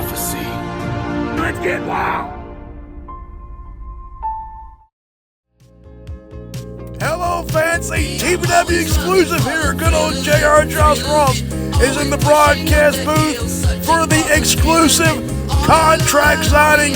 prophecy. Let's get wild! Hello, fancy TBW exclusive here. Good old JR Josh Ross is in the broadcast booth for the exclusive contract signing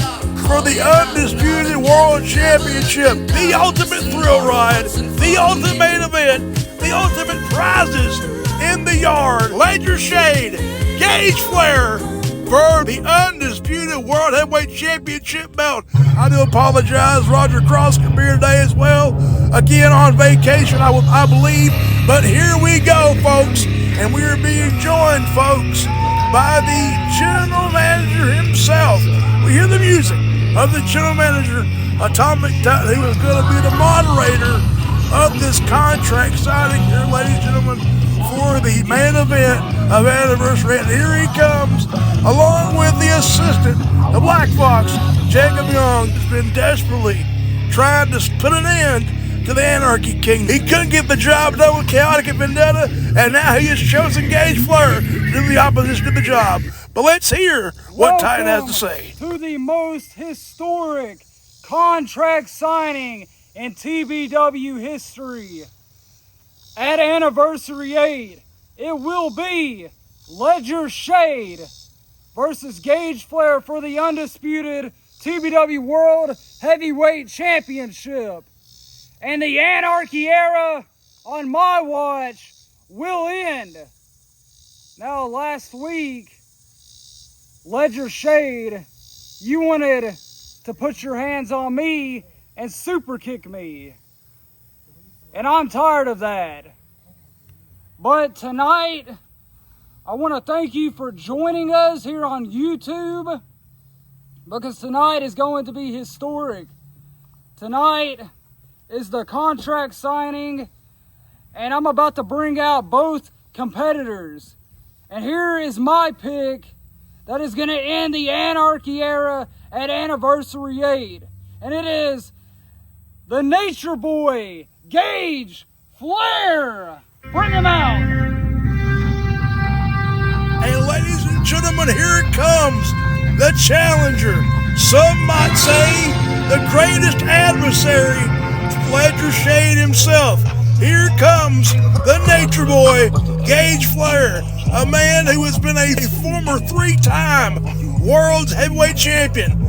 for the Undisputed World Championship. The ultimate thrill ride, the ultimate main event, the ultimate prizes in the yard. Ledger Shade, Gage Flair for the Undisputed World Heavyweight Championship belt. I do apologize. Roger Cross could be here today as well. Again, on vacation, I believe. But here we go, folks. And we are being joined, folks, by the general manager himself. We hear the music of the general manager, Atomic Titan, who is going to be the moderator of this contract signing here, ladies and gentlemen, for the main event of Anniversary. And here he comes, along with the assistant, the Black Fox, Jacob Young, has been desperately trying to put an end to the Anarchy King. He couldn't get the job done with Chaotic and Vendetta, and now he has chosen Gage Flair to do the opposition of the job. But let's hear what Titan has to say. To the most historic contract signing in TBW history. At Anniversary 8, it will be Ledger Shade versus Gage Flair for the Undisputed TBW World Heavyweight Championship. And the Anarchy Era on my watch will end. Now, last week, Ledger Shade, you wanted to put your hands on me and super kick me. And I'm tired of that. But tonight, I want to thank you for joining us here on YouTube, because tonight is going to be historic. Tonight is the contract signing, and I'm about to bring out both competitors. And here is my pick that is going to end the Anarchy Era at Anniversary 8. And it is the Nature Boy, Gage Flair. Bring him out. And ladies and gentlemen, here it comes, the challenger. Some might say the greatest adversary, Ledger Shade himself. Here comes the Nature Boy, Gage Flair, a man who has been a former 3-time World Heavyweight Champion.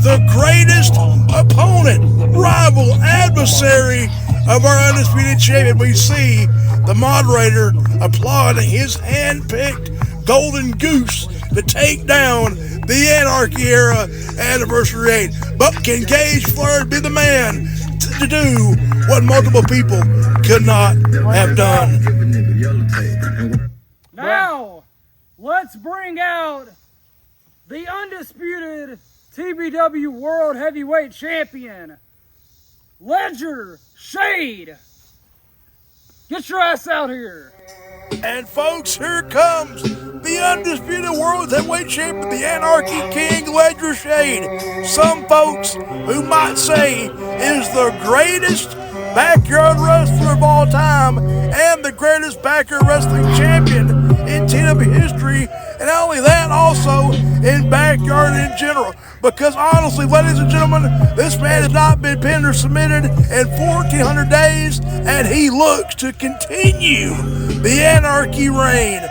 The greatest opponent, rival, adversary of our Undisputed Champion. We see the moderator applauding his hand-picked golden goose to take down the Anarchy Era Anniversary 8. But can Gage Flair be the man to do what multiple people could not have done? Now, let's bring out the Undisputed TBW World Heavyweight Champion, Ledger Shade. Get your ass out here. And folks, here comes the Undisputed World Heavyweight Champion, the Anarchy King, Ledger Shade. Some folks who might say is the greatest backyard wrestler of all time and the greatest backyard wrestling champion in TW history. And not only that, also in backyard in general. Because honestly, ladies and gentlemen, this man has not been pinned or submitted in 1,400 days, and he looks to continue the Anarchy reign.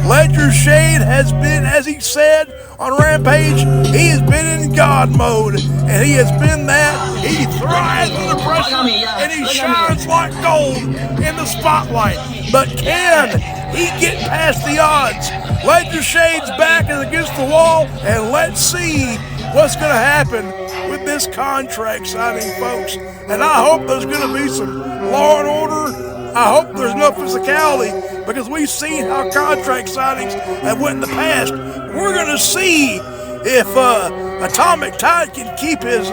Ledger Shade has been, as he said on Rampage, he has been in God mode, and he has been that. He thrives under pressure, and he shines like gold in the spotlight. But can he get past the odds? Ledger Shade's back is against the wall, and let's see what's going to happen with this contract signing, folks. And I hope there's going to be some law and order. I hope there's no physicality, because we've seen how contract signings have went in the past. We're going to see if Atomic Titan can keep his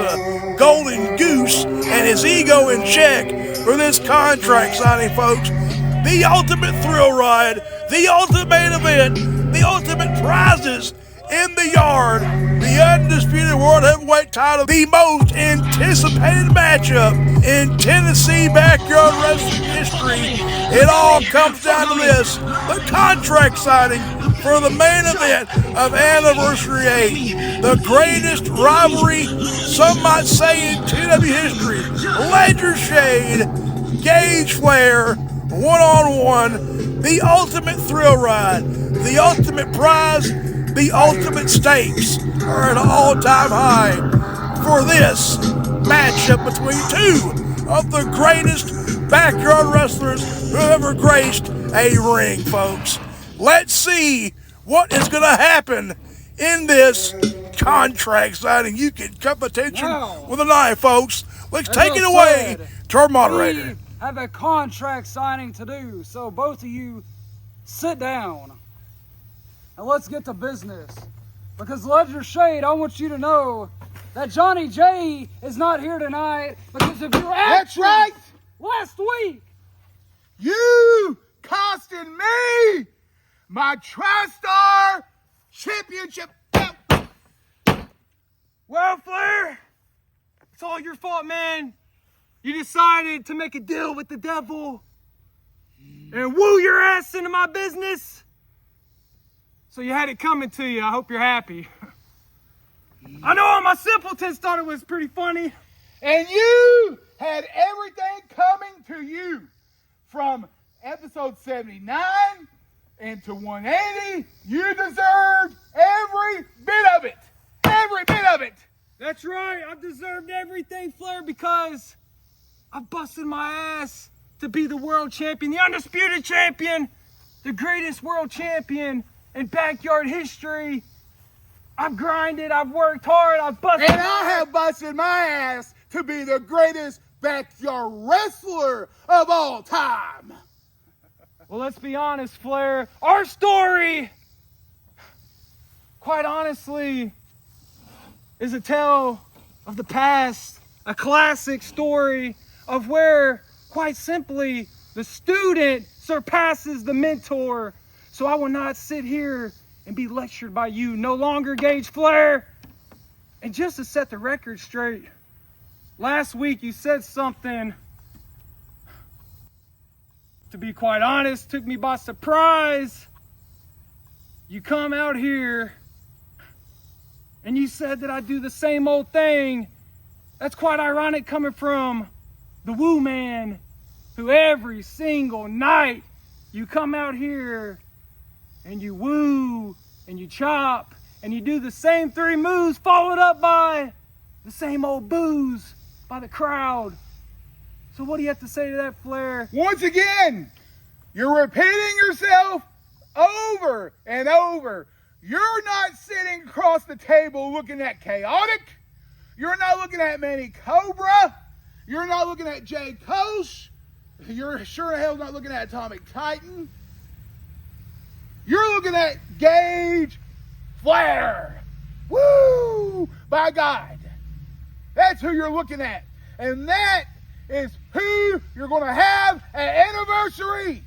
golden goose and his ego in check for this contract signing, folks. The ultimate thrill ride, the ultimate main event, the ultimate prizes in the yard, the Undisputed World Heavyweight title, the most anticipated matchup in Tennessee backyard wrestling history. It all comes down to this, the contract signing for the main event of Anniversary 8, the greatest rivalry, some might say, in TBW history. Ledger Shade, Gage Flair, one-on-one, the ultimate thrill ride, the ultimate prize, the ultimate stakes are at an all-time high for this matchup between two of the greatest backyard wrestlers who have ever graced a ring, folks. Let's see what is going to happen in this contract signing. You can cut my attention with a knife, folks. Let's take it away to our moderator. We have a contract signing to do, so both of you sit down and let's get to business. Because Ledger Shade, I want you to know that Johnny J is not here tonight because of your actions. That's right! Last week. You costed me my TriStar Championship belt. Well, Flair, it's all your fault, man. You decided to make a deal with the devil and woo your ass into my business. So you had it coming to you. I hope you're happy. I know all my simpletons thought it was pretty funny. And you had everything coming to you from episode 79 into 180. You deserved every bit of it. Every bit of it. That's right. I've deserved everything, Flair, because I've busted my ass to be the world champion, the undisputed champion, the greatest world champion in backyard history. I've grinded, I've worked hard, I've busted. And I have busted my ass to be the greatest backyard wrestler of all time. Well, let's be honest, Flair. Our story, quite honestly, is a tale of the past, a classic story of where, quite simply, the student surpasses the mentor. So I will not sit here and be lectured by you no longer, Gage Flair. And just to set the record straight, last week you said something, to be quite honest, took me by surprise. You come out here and you said that I do the same old thing. That's quite ironic coming from the Woo Man, who every single night you come out here and you woo and you chop and you do the same three moves followed up by the same old boos by the crowd. So what do you have to say to that, Flair? Once again, you're repeating yourself over and over. You're not sitting across the table looking at Chaotic. You're not looking at Manny Cobra. You're not looking at Jay Kosh. You're sure hell not looking at Atomic Titan. You're looking at Gage Flair. Woo! By God. That's who you're looking at. And that is who you're going to have at Anniversary.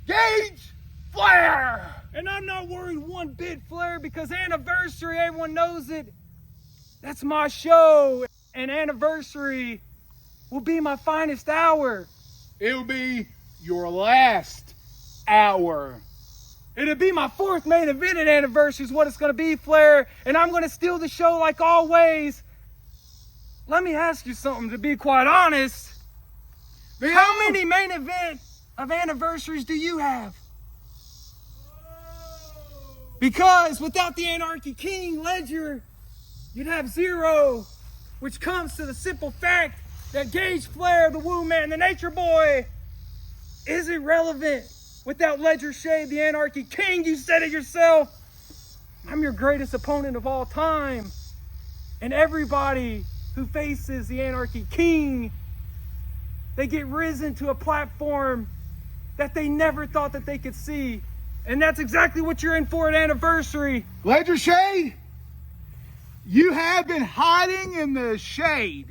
Gage Flair. And I'm not worried one bit, Flair, because Anniversary, everyone knows it. That's my show. And Anniversary will be my finest hour. It'll be your last hour. It'll be my fourth main event at Anniversary is what it's going to be, Flair. And I'm going to steal the show like always. Let me ask you something, to be quite honest. How many main event of Anniversaries do you have? Because without the Anarchy King, Ledger, you'd have zero. Which comes to the simple fact that Gage Flair, the Woo Man, the Nature Boy, isn't relevant without Ledger Shade, the Anarchy King. You said it yourself. I'm your greatest opponent of all time. And everybody who faces the Anarchy King, they get risen to a platform that they never thought that they could see. And that's exactly what you're in for at Anniversary. Ledger Shade, you have been hiding in the shade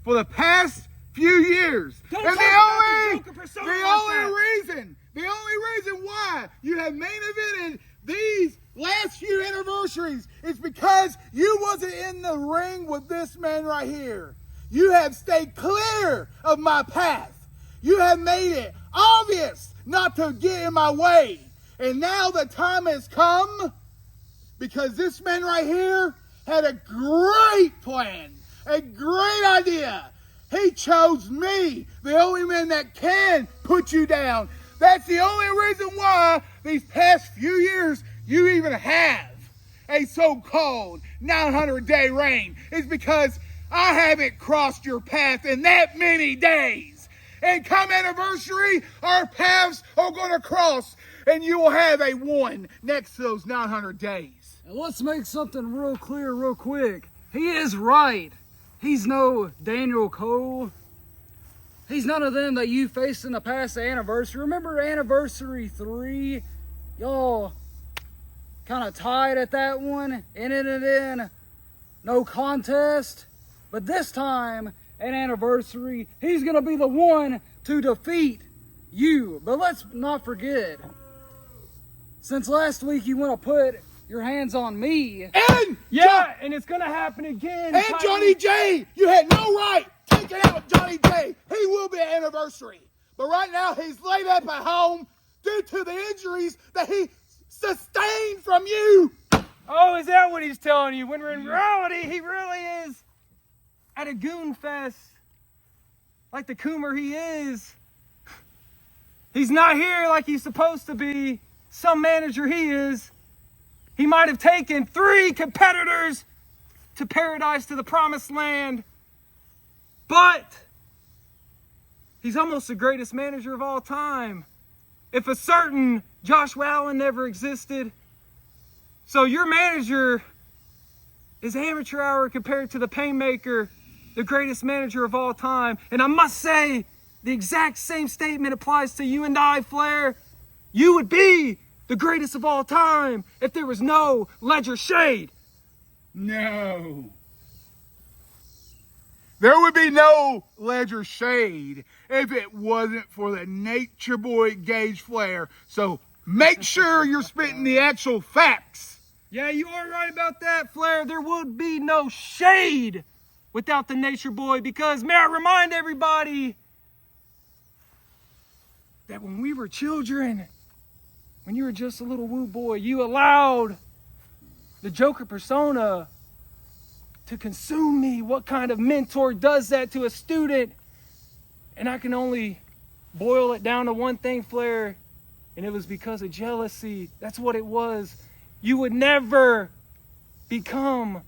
for the past few years. Don't And talk about the Joker persona like that. the only reason why you have main evented these last few anniversaries is because you wasn't in the ring with this man right here. You have stayed clear of my path. You have made it obvious not to get in my way. And now the time has come because this man right here had a great plan, a great idea. He chose me, the only man that can put you down. That's the only reason why these past few years you even have a so-called 900-day reign, is because I haven't crossed your path in that many days. And come anniversary, our paths are going to cross, and you will have a one next to those 900 days. And let's make something real clear real quick. He is right. He's no Daniel Cole. He's none of them that you faced in the past anniversary. Remember anniversary 3? Y'all kind of tied at that one, ended it in no contest. But this time, at anniversary, he's going to be the one to defeat you. But let's not forget, since last week you want to put your hands on me. And and it's going to happen again. And Johnny J, you had no right taking out Johnny J. He will be an anniversary. But right now, he's laid up at home due to the injuries that he sustained from you. Oh, is that what he's telling you? When in reality, he really is at a goon fest, like the coomer he is. He's not here like he's supposed to be. Some manager he is. He might have taken 3 competitors to paradise, to the promised land, but he's almost the greatest manager of all time. If a certain Joshua Allen never existed. So your manager is amateur hour compared to the Painmaker, the greatest manager of all time. And I must say, the exact same statement applies to you and I, Flair. You would be the greatest of all time if there was no Ledger Shade. No. There would be no Ledger Shade if it wasn't for the nature boy Gage Flair. So make sure you're spitting the actual facts. Yeah, you are right about that, Flair. There would be no shade without the nature boy, because may I remind everybody that when we were children, when you were just a little woo boy, you allowed the Joker persona to consume me. What kind of mentor does that to a student? And I can only boil it down to one thing, Flair, and it was because of jealousy. That's what it was. You would never become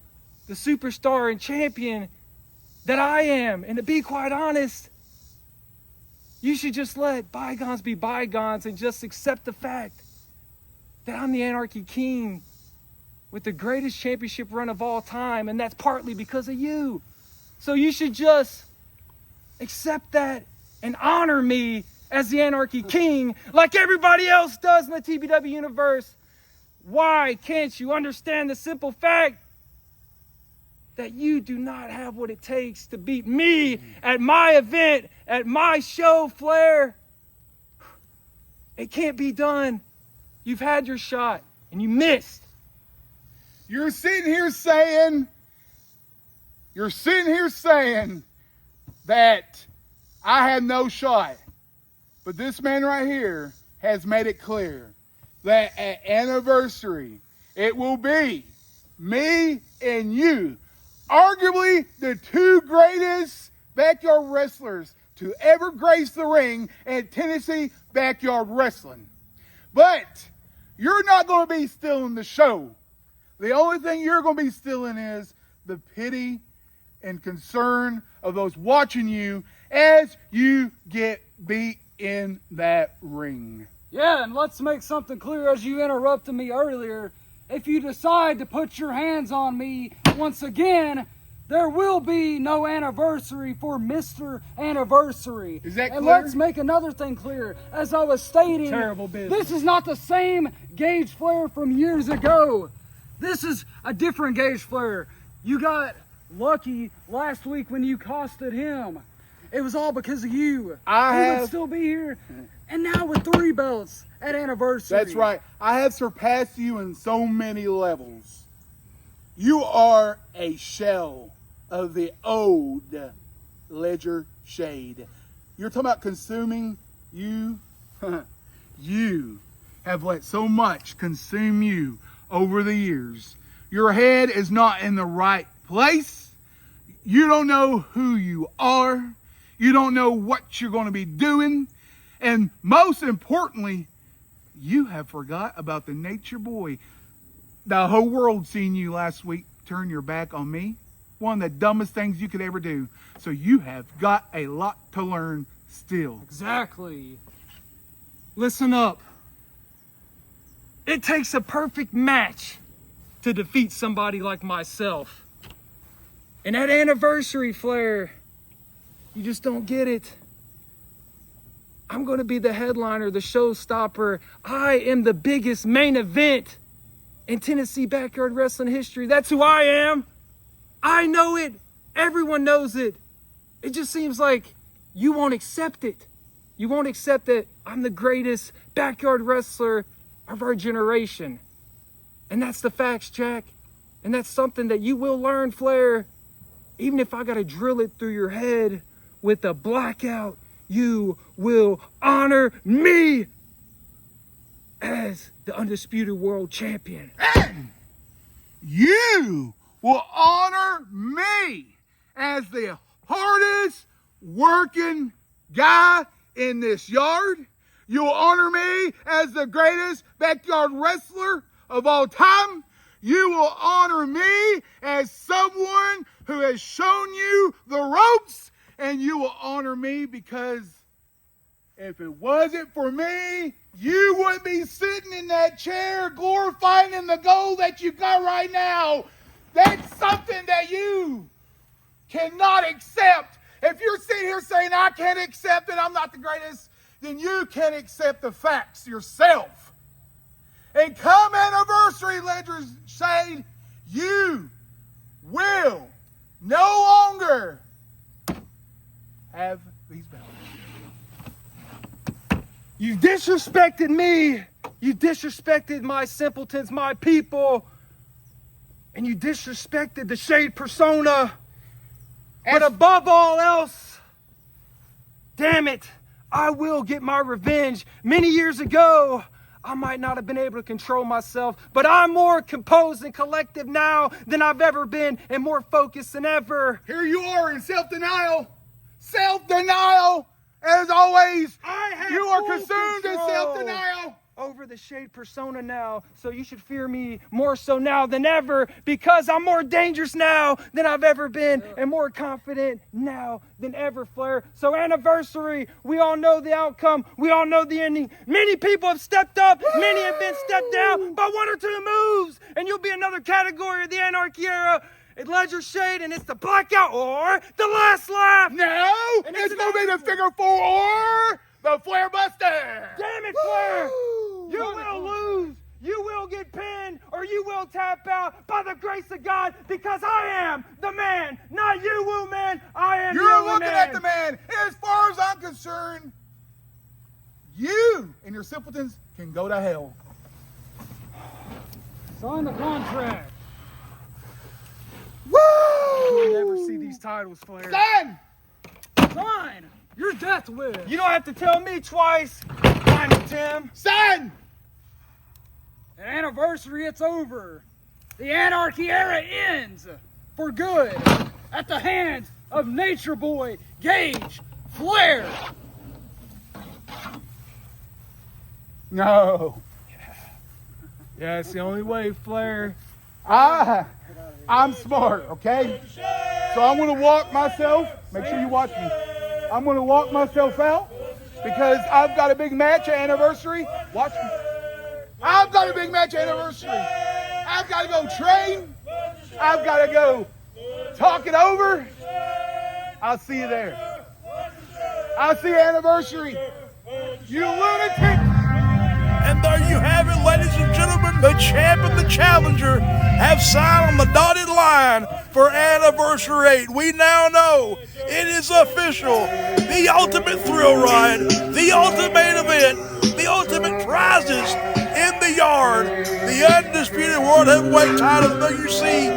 the superstar and champion that I am. And to be quite honest, you should just let bygones be bygones and just accept the fact that I'm the Anarchy King with the greatest championship run of all time, and that's partly because of you. So you should just accept that and honor me as the Anarchy King like everybody else does in the TBW universe. Why can't you understand the simple fact that you do not have what it takes to beat me at my event, at my show, Flair? It can't be done. You've had your shot and you missed. You're sitting here saying that I had no shot. But this man right here has made it clear that at anniversary, it will be me and you, arguably the 2 greatest backyard wrestlers to ever grace the ring at Tennessee Backyard Wrestling. But you're not going to be stealing the show. The only thing you're going to be stealing is the pity and concern of those watching you as you get beat in that ring. Yeah, and let's make something clear as you interrupted me earlier. If you decide to put your hands on me once again, there will be no anniversary for Mr. Anniversary. Is that clear? And let's make another thing clear. As I was stating, Terrible business. this is not the same Gage Flair from years ago. This is a different Gage Flair. You got lucky last week when you costed him. It was all because of you. We have would still be here. And now with 3 belts at Anniversary. That's right. I have surpassed you in so many levels. You are a shell of the old Ledger Shade. You're talking about consuming you. You have let so much consume you over the years. Your head is not in the right place. You don't know who you are. You don't know what you're going to be doing. And most importantly, you have forgot about the Nature Boy. The whole world seen you last week turn your back on me. One of the dumbest things you could ever do. So you have got a lot to learn still. Exactly. Listen up. It takes a perfect match to defeat somebody like myself. And at Anniversary, Flair, you just don't get it. I'm going to be the headliner, the showstopper. I am the biggest main event in Tennessee backyard wrestling history. That's who I am. I know it. Everyone knows it. It just seems like you won't accept it. You won't accept that I'm the greatest backyard wrestler of our generation. And that's the facts, Jack. And that's something that you will learn, Flair. Even if I got to drill it through your head with a blackout, you will honor me as the Undisputed World Champion. And you will honor me as the hardest working guy in this yard. You will honor me as the greatest backyard wrestler of all time. You will honor me as someone who has shown you the ropes. And you will honor me because if it wasn't for me, you wouldn't be sitting in that chair glorifying in the gold that you got right now. That's something that you cannot accept. If you're sitting here saying, I can't accept it, I'm not the greatest, then you can accept the facts yourself. And come Anniversary, Ledger Shade, you will no longer have these belts. You disrespected me. You disrespected my simpletons, my people. And you disrespected the Shade persona. But above all else, damn it, I will get my revenge. Many years ago, I might not have been able to control myself, but I'm more composed and collective now than I've ever been and more focused than ever. Here you are in self-denial. Self-denial, as always. You are consumed in self-denial. Over the Shade persona now, so you should fear me more so now than ever because I'm more dangerous now than I've ever been and more confident now than ever, Flair. So Anniversary, we all know the outcome. We all know the ending. Many people have stepped up. Many have been stepped down by 1 or 2 moves, and you'll be another category of the Anarchy Era. It's Ledger Shade, and it's the blackout or the last laugh. No, it's going to be the figure 4 or the Flair Buster. Damn it, Flair. You will lose, you will get pinned, or you will tap out by the grace of God because I am the man, not you, Woo Man. I am the You're only looking man. at the man. As far as I'm concerned, you and your simpletons can go to hell. Sign the contract. Woo! You'll never see these titles, Flair. Son! Sign your death wish. You don't have to tell me twice. Sign it, Tim. Son! At Anniversary, it's over. The Anarchy Era ends for good at the hands of Nature Boy Gage Flair. No. Yeah, it's the only way, Flair. I'm smart, okay? So I'm going to walk myself. Make sure you watch me. I'm going to walk myself out because I've got a big match at Anniversary. Watch me. I've got a big match at Anniversary. I've got to go train. I've got to go talk it over. I'll see you there. I'll see you at Anniversary. You lunatic. And there you have it, ladies and gentlemen. The champ and the challenger have signed on the dotted line for Anniversary 8. We now know it is official. The ultimate thrill ride, the ultimate event, the ultimate prizes in the yard. The Undisputed World Heavyweight title. Though you see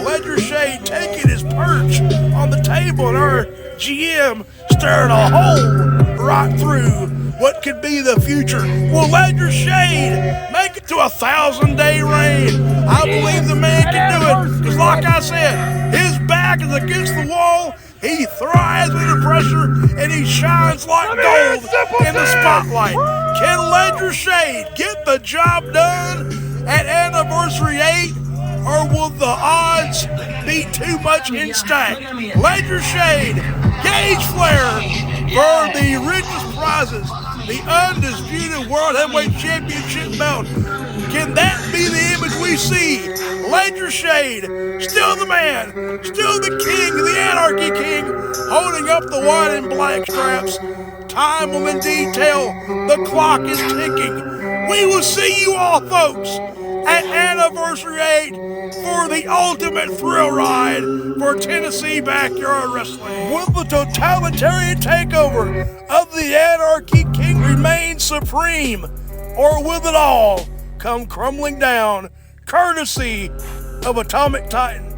Ledger Shade taking his perch on the table and our GM staring a hole right through what could be the future. Will Ledger Shade make it to 1,000-day reign? I believe the man can do it, because like I said, his back is against the wall. He thrives under pressure, and he shines like gold in the spotlight. Can Ledger Shade get the job done at Anniversary 8, or will the odds be too much in stack? Ledger Shade, Gage Flair for the richest prizes, the Undisputed World Heavyweight Championship belt. Can that be the image we see? Ledger Shade, still the man, still the king, the Anarchy King, holding up the white and black straps. Time will indeed tell. The clock is ticking. We will see you all, folks, at Anniversary 8 for the ultimate thrill ride for Tennessee Backyard Wrestling. Will the totalitarian takeover of the Anarchy King remain supreme, or will it all come crumbling down courtesy of Atomic Titan?